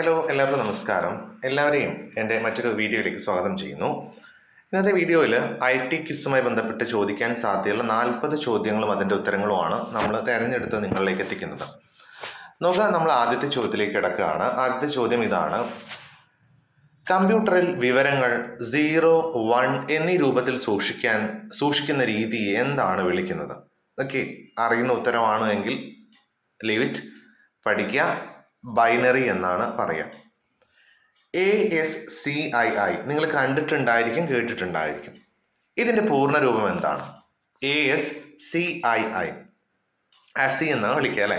Hello, എല്ലാവർക്കും നമസ്കാരം. എല്ലാവരെയും എൻ്റെ മറ്റൊരു വീഡിയോയിലേക്ക് സ്വാഗതം ചെയ്യുന്നു. ഇന്നത്തെ വീഡിയോയിൽ IT ക്വിസുമായി ബന്ധപ്പെട്ട് ചോദിക്കാൻ സാധ്യതയുള്ള 40 ചോദ്യങ്ങളും അതിൻ്റെ ഉത്തരങ്ങളുമാണ് നമ്മൾ തിരഞ്ഞെടുത്ത് നിങ്ങളിലേക്ക് എത്തിക്കുന്നത്. നോക്കുക, നമ്മൾ ആദ്യത്തെ ചോദ്യത്തിലേക്ക് കിടക്കുകയാണ്. ആദ്യത്തെ ചോദ്യം ഇതാണ്: കമ്പ്യൂട്ടറിൽ വിവരങ്ങൾ 0, 1 എന്നീ രൂപത്തിൽ സൂക്ഷിക്കുന്ന രീതിയെ എന്താണ് വിളിക്കുന്നത്? ഓക്കെ, അറിയുന്ന ഉത്തരമാണ് എങ്കിൽ ലീവ് ഇറ്റ്, പഠിക്കുക. ബൈനറി എന്നാണ് പറയുക. ASCII നിങ്ങൾ കണ്ടിട്ടുണ്ടായിരിക്കും, കേട്ടിട്ടുണ്ടായിരിക്കും. ഇതിൻ്റെ പൂർണ്ണ രൂപം എന്താണ്? ASCII, ASCII എന്നാണ് വിളിക്കുക അല്ലേ?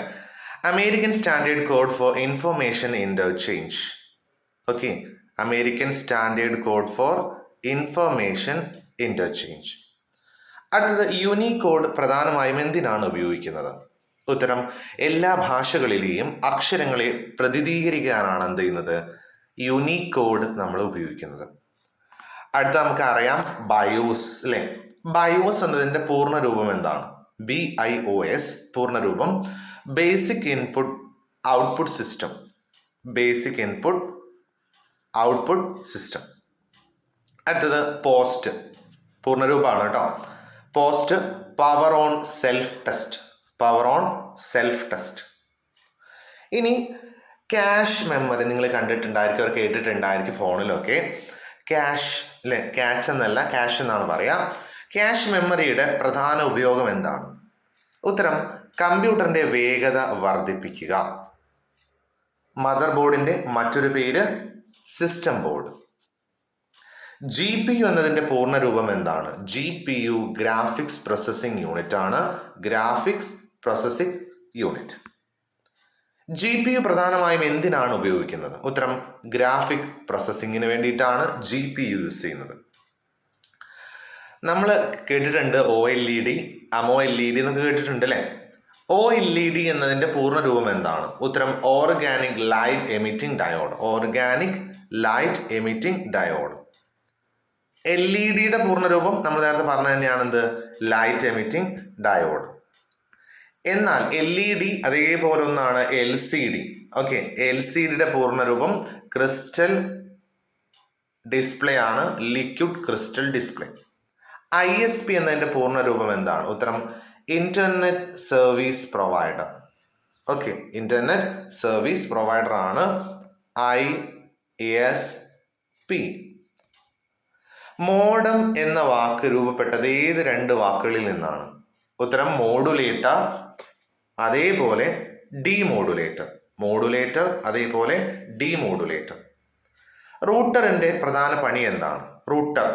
American standard code for information interchange. Okay, American standard code for information interchange. അടുത്തത്, യൂണിക്കോഡ് പ്രധാനമായും എന്തിനാണ് ഉപയോഗിക്കുന്നത്? ഉത്തരം, എല്ലാ ഭാഷകളിലെയും അക്ഷരങ്ങളെ പ്രതിനിധീകരിക്കാനാണ് എന്ത് ചെയ്യുന്നത്? യൂണിക്കോഡ് നമ്മൾ ഉപയോഗിക്കുന്നത്. അടുത്ത നമുക്കറിയാം ബയോസ് അല്ലേ? ബയോസ് എന്നതിൻ്റെ പൂർണ്ണ രൂപം എന്താണ്? BIOS. പൂർണ്ണ രൂപം basic input output system. Basic input output system. അടുത്തത് പോസ്റ്റ്. പൂർണ്ണരൂപമാണ് കേട്ടോ. Post power on self test. Power on self test. ഇനി ക്യാഷ് മെമ്മറി നിങ്ങൾ കണ്ടിട്ടുണ്ടായിരിക്കും, അവർ കേട്ടിട്ടുണ്ടായിരിക്കും ഫോണിലൊക്കെ. ക്യാഷ് അല്ലേ? ക്യാച്ച് എന്നല്ല, ക്യാഷ് എന്നാണ് പറയുക. ക്യാഷ് മെമ്മറിയുടെ പ്രധാന ഉപയോഗം എന്താണ്? ഉത്തരം, കമ്പ്യൂട്ടറിൻ്റെ വേഗത വർദ്ധിപ്പിക്കുക. മദർ ബോർഡിൻ്റെ മറ്റൊരു പേര് സിസ്റ്റം ബോർഡ്. GPU എന്നതിൻ്റെ പൂർണ്ണ രൂപം എന്താണ്? GPU ഗ്രാഫിക്സ് പ്രോസസ്സിംഗ് യൂണിറ്റ് ആണ്. Graphics processing unit. GPU പ്രധാനമായും എന്തിനാണ് ഉപയോഗിക്കുന്നത്? ഉത്തരം, ഗ്രാഫിക് പ്രോസസ്സിങ്ങിന് വേണ്ടിയിട്ടാണ് GPU യൂസ് ചെയ്യുന്നത്. നമ്മൾ കേട്ടിട്ടുണ്ട് OLED, AMOLED എന്നൊക്കെ കേട്ടിട്ടുണ്ട് അല്ലേ? OLED എന്നതിൻ്റെ പൂർണ്ണ രൂപം എന്താണ്? ഉത്തരം, organic light emitting diode. Organic light emitting diode. LED പൂർണ്ണ രൂപം നമ്മൾ നേരത്തെ പറഞ്ഞ തന്നെയാണ്, എന്ത്? Light emitting diode. എന്നാൽ LED അതേപോലെ ഒന്നാണ് LCD. ഓക്കെ, LCD പൂർണ്ണ രൂപം ക്രിസ്റ്റൽ ഡിസ്പ്ലേ ആണ്. Liquid crystal display. ISP എന്നതിൻ്റെ പൂർണ്ണ രൂപം എന്താണ്? ഉത്തരം, internet service provider. Okay, internet service provider ആണ് ISP. മോഡം എന്ന വാക്ക് രൂപപ്പെട്ടത് ഏത് രണ്ട് വാക്കുകളിൽ നിന്നാണ്? ഉത്തരം, മോഡുലേറ്റർ അതേപോലെ ഡീമോഡുലേറ്റർ. മോഡുലേറ്റർ അതേപോലെ ഡീമോഡുലേറ്റർ. റൂട്ടറിന്റെ പ്രധാന പണി എന്താണ്? റൂട്ടർ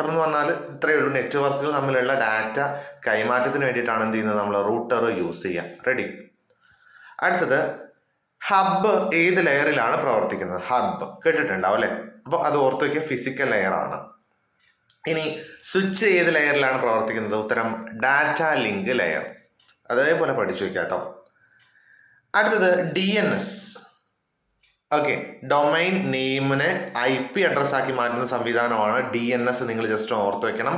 എന്ന് പറഞ്ഞാൽ ഇത്രയേ ഉള്ളൂ. നെറ്റ്വർക്കുകൾ തമ്മിലുള്ള ഡാറ്റ കൈമാറ്റത്തിന് വേണ്ടിയിട്ടാണ് എന്ത് ചെയ്യുന്നത്? നമ്മൾ റൂട്ടർ യൂസ് ചെയ്യുക. റെഡി. അടുത്തത്, ഹബ്ബ് ഏത് ലെയറിലാണ് പ്രവർത്തിക്കുന്നത്? ഹബ്ബ് കേട്ടിട്ടുണ്ടാവും അല്ലേ? അപ്പോൾ അത് ഓർത്ത് വയ്ക്കുക, ഫിസിക്കൽ ലെയർ ആണ്. ഇനി സ്വിച്ച് ഏത് ലെയറിലാണ് പ്രവർത്തിക്കുന്നത്? ഉത്തരം, ഡാറ്റ ലിങ്ക് ലെയർ. അതേപോലെ പഠിച്ചു വയ്ക്കുക കേട്ടോ. അടുത്തത് DNS. ഓക്കെ, ഡൊമൈൻ നെയിമിനെ IP അഡ്രസ് ആക്കി മാറ്റുന്ന സംവിധാനമാണ് DNS. നിങ്ങൾ ജസ്റ്റ് ഓർത്ത് വെക്കണം,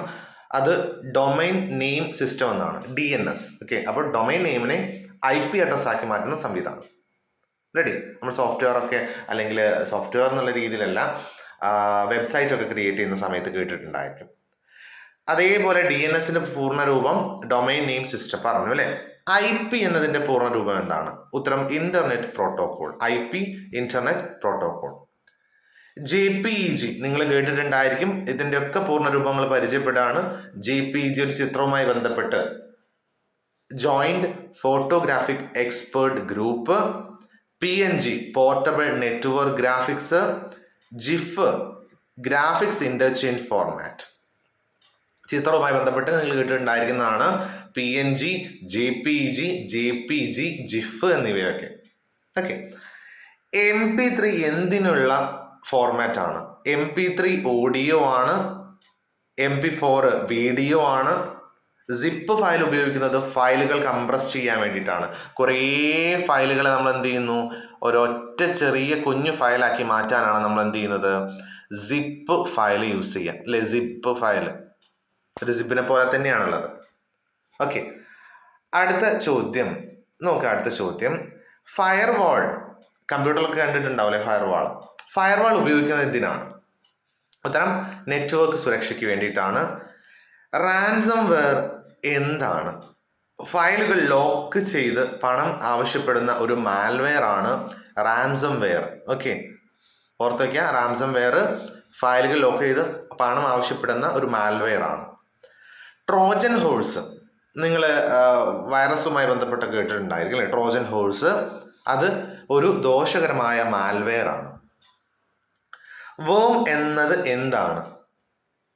അത് ഡൊമൈൻ നെയിം സിസ്റ്റം എന്നാണ് DNS. ഓക്കെ, അപ്പോൾ ഡൊമൈൻ നെയിമിനെ IP അഡ്രസ് ആക്കി മാറ്റുന്ന സംവിധാനം. റെഡി. നമ്മൾ സോഫ്റ്റ്വെയർ ഒക്കെ, അല്ലെങ്കിൽ സോഫ്റ്റ്വെയർ എന്നുള്ള രീതിയിലല്ല, വെബ്സൈറ്റ് ഒക്കെ ക്രിയേറ്റ് ചെയ്യുന്ന സമയത്ത് കേട്ടിട്ടുണ്ടായിരിക്കും. അതേപോലെ DNSന്റെ പൂർണ്ണ രൂപം ഡൊമൈൻ നെയിം സിസ്റ്റം പറഞ്ഞു അല്ലേ? IP എന്നതിന്റെ പൂർണ്ണ രൂപം എന്താണ്? ഉത്തരം, internet protocol. IP internet protocol. JPEG നിങ്ങൾ കേട്ടിട്ടുണ്ടായിരിക്കും. ഇതിന്റെ ഒക്കെ പൂർണ്ണ രൂപങ്ങൾ പരിചയപ്പെടുകയാണ്. JPEG ഒരു ചിത്രവുമായി ബന്ധപ്പെട്ട് joint photographic expert group. PNG portable network graphics. GIF graphics interchange format. ചിത്രവുമായി ബന്ധപ്പെട്ട് നിങ്ങൾ കേട്ടിട്ടുണ്ടായിരിക്കുന്നതാണ് PNG, JPEG, GIF എന്നിവയൊക്കെ. ഓക്കെ, MP3 എന്തിനുള്ള ഫോർമാറ്റ് ആണ്? MP3 ഓഡിയോ ആണ്. MP4 വീഡിയോ ആണ്. സിപ്പ് ഫയൽ ഉപയോഗിക്കുന്നത് ഫയലുകൾ കംപ്രസ് ചെയ്യാൻ വേണ്ടിയിട്ടാണ്. കുറേ ഫയലുകളെ നമ്മൾ എന്ത് ചെയ്യുന്നു? ഒരൊറ്റ ചെറിയ കുഞ്ഞു ഫയലാക്കി മാറ്റാനാണ് നമ്മൾ എന്ത് ചെയ്യുന്നത്? സിപ്പ് ഫയൽ യൂസ് ചെയ്യുക അല്ലെ? സിപ്പ് ഫയൽ ഒരു സിപ്പിനെ പോലെ തന്നെയാണുള്ളത്. ഓക്കെ, അടുത്ത ചോദ്യം നോക്കുക. അടുത്ത ചോദ്യം, ഫയർവാൾ കമ്പ്യൂട്ടറിലൊക്കെ കണ്ടിട്ടുണ്ടാവില്ലേ ഫയർവാൾ ഉപയോഗിക്കുന്നത് എന്തിനാണ്? ഉത്തരം നെറ്റ്വർക്ക് സുരക്ഷയ്ക്ക് വേണ്ടിയിട്ടാണ്. റാൻസം വെയർ എന്താണ്? ഫയലുകൾ ലോക്ക് ചെയ്ത് പണം ആവശ്യപ്പെടുന്ന ഒരു മാൽവെയർ ആണ് റാൻസം വെയർ. ഓക്കെ, ഓർത്ത് വയ്ക്കുക, റാൻസം വെയർ ഫയലുകൾ ലോക്ക് ചെയ്ത് പണം ആവശ്യപ്പെടുന്ന ഒരു മാൽവെയർ ആണ്. ട്രോജൻ ഹോഴ്സ് നിങ്ങൾ വൈറസുമായി ബന്ധപ്പെട്ട് കേട്ടിട്ടുണ്ടായിരിക്കും അല്ലേ? ട്രോജൻ ഹോഴ്സ് അത് ഒരു ദോഷകരമായ മാൽവെയർ ആണ്. വേം എന്നത് എന്താണ്?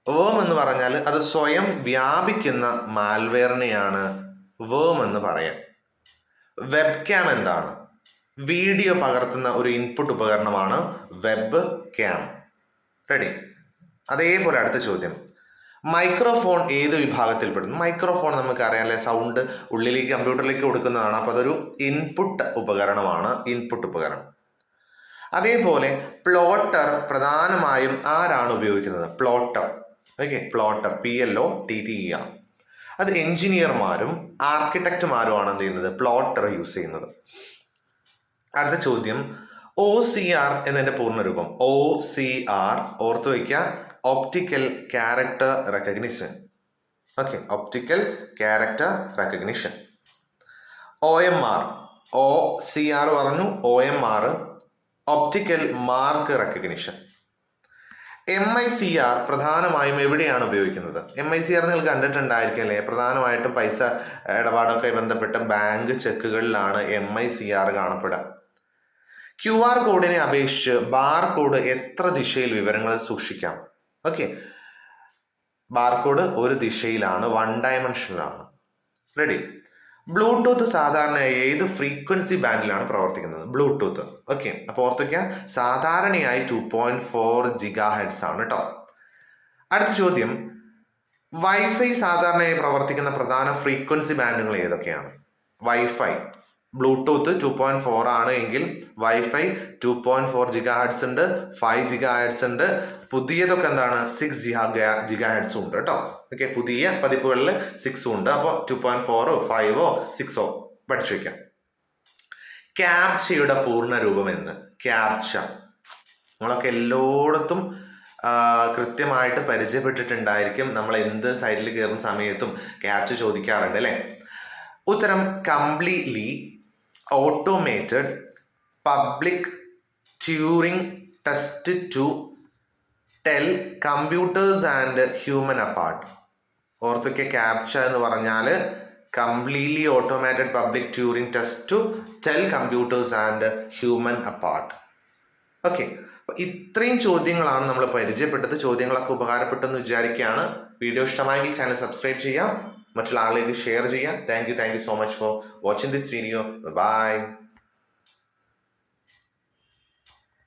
വേം എന്ന് പറഞ്ഞാൽ അത് സ്വയം വ്യാപിക്കുന്ന മാൽവെയറിനെയാണ് വേം എന്ന് പറയാം. വെബ് ക്യാം എന്താണ്? വീഡിയോ പകർത്തുന്ന ഒരു ഇൻപുട്ട് ഉപകരണമാണ് വെബ് ക്യാം. റെഡി? അതേപോലെ അടുത്ത ചോദ്യം, മൈക്രോഫോൺ ഏത് വിഭാഗത്തിൽപ്പെടുന്നു? മൈക്രോഫോൺ നമുക്ക് അറിയാമല്ലേ, സൗണ്ട് ഉള്ളിലേക്ക് കമ്പ്യൂട്ടറിലേക്ക് കൊടുക്കുന്നതാണ്. അപ്പോൾ അതൊരു ഇൻപുട്ട് ഉപകരണമാണ്, ഇൻപുട്ട് ഉപകരണം. അതേപോലെ പ്ലോട്ടർ പ്രധാനമായും ആരാണ് ഉപയോഗിക്കുന്നത്? പ്ലോട്ടർ. Okay, plotter PLOTTER. അത് എഞ്ചിനീയർമാരും ആർക്കിടെക്റ്റുമാരുമാണ് എന്ത് ചെയ്യുന്നത്? പ്ലോട്ടർ യൂസ് ചെയ്യുന്നത്. അടുത്ത ചോദ്യം, OCR എന്നതിൻ്റെ പൂർണ്ണരൂപം. OCR ഓർത്തു വയ്ക്കുക, optical character recognition. Okay, optical character recognition. OMR, OCR പറഞ്ഞു, OMR optical mark recognition. MICR പ്രധാനമായും എവിടെയാണ് ഉപയോഗിക്കുന്നത്? MICR നിങ്ങൾ കണ്ടിട്ടുണ്ടായിരിക്കും അല്ലേ? പ്രധാനമായിട്ടും പൈസ ഇടപാടൊക്കെ ബന്ധപ്പെട്ട ബാങ്ക് ചെക്കുകളിലാണ് MICR കാണപ്പെടുക. QR കോഡിനെ അപേക്ഷിച്ച് ബാർകോഡ് എത്ര ദിശയിൽ വിവരങ്ങൾ സൂക്ഷിക്കാം? ഓക്കെ, ബാർകോഡ് ഒരു ദിശയിലാണ്, 1 ഡയമെൻഷനിലാണ്. റെഡി? ബ്ലൂടൂത്ത് സാധാരണയായി ഏത് ഫ്രീക്വൻസി ബാൻഡിലാണ് പ്രവർത്തിക്കുന്നത്? ബ്ലൂടൂത്ത്. ഓക്കെ, അപ്പോൾ ഓർത്തിക്കുക, സാധാരണയായി 2.4 GHz ആണ് കേട്ടോ. അടുത്ത ചോദ്യം, വൈഫൈ സാധാരണയായി പ്രവർത്തിക്കുന്ന പ്രധാന ഫ്രീക്വൻസി ബാൻഡുകൾ ഏതൊക്കെയാണ്? വൈഫൈ ബ്ലൂടൂത്ത് 2.4 ആണ് എങ്കിൽ വൈഫൈ 2.4 GHz ഉണ്ട്, 5 GHz ഉണ്ട്, പുതിയതൊക്കെ എന്താണ് 6 GHz ഉണ്ട് കേട്ടോ. ഓക്കെ, പുതിയ പതിപ്പുകളിൽ 6 ഉണ്ട്. അപ്പോൾ 2.4 5 6 പഠിച്ചു വയ്ക്കാം. ക്യാപ്ചയുടെ പൂർണ്ണ രൂപം എന്ന്? ക്യാപ്ച നമ്മളൊക്കെ എല്ലായിടത്തും കൃത്യമായിട്ട് പരിചയപ്പെട്ടിട്ടുണ്ടായിരിക്കും. നമ്മൾ എന്ത് സൈറ്റിൽ കയറുന്ന സമയത്തും ക്യാപ്ച ചോദിക്കാറുണ്ട് അല്ലേ? ഉത്തരം completely automated public Turing test to tell computers and human apart. ഓർത്തൊക്കെ, ക്യാപ്ച എന്ന് പറഞ്ഞാൽ completely automated public Turing test to tell computers and human apart. Okay, ഇത്രയും ചോദ്യങ്ങളാണ് നമ്മൾ പരിചയപ്പെട്ടത്. ചോദ്യങ്ങളൊക്കെ ഉപകാരപ്പെട്ടെന്ന് വിചാരിക്കുകയാണ്. വീഡിയോ ഇഷ്ടമായെങ്കിൽ ചാനൽ സബ്സ്ക്രൈബ് ചെയ്യാം, മറ്റുള്ള ആളുകൾക്ക് ഷെയർ ചെയ്യാം. Thank you so much for watching this video. By.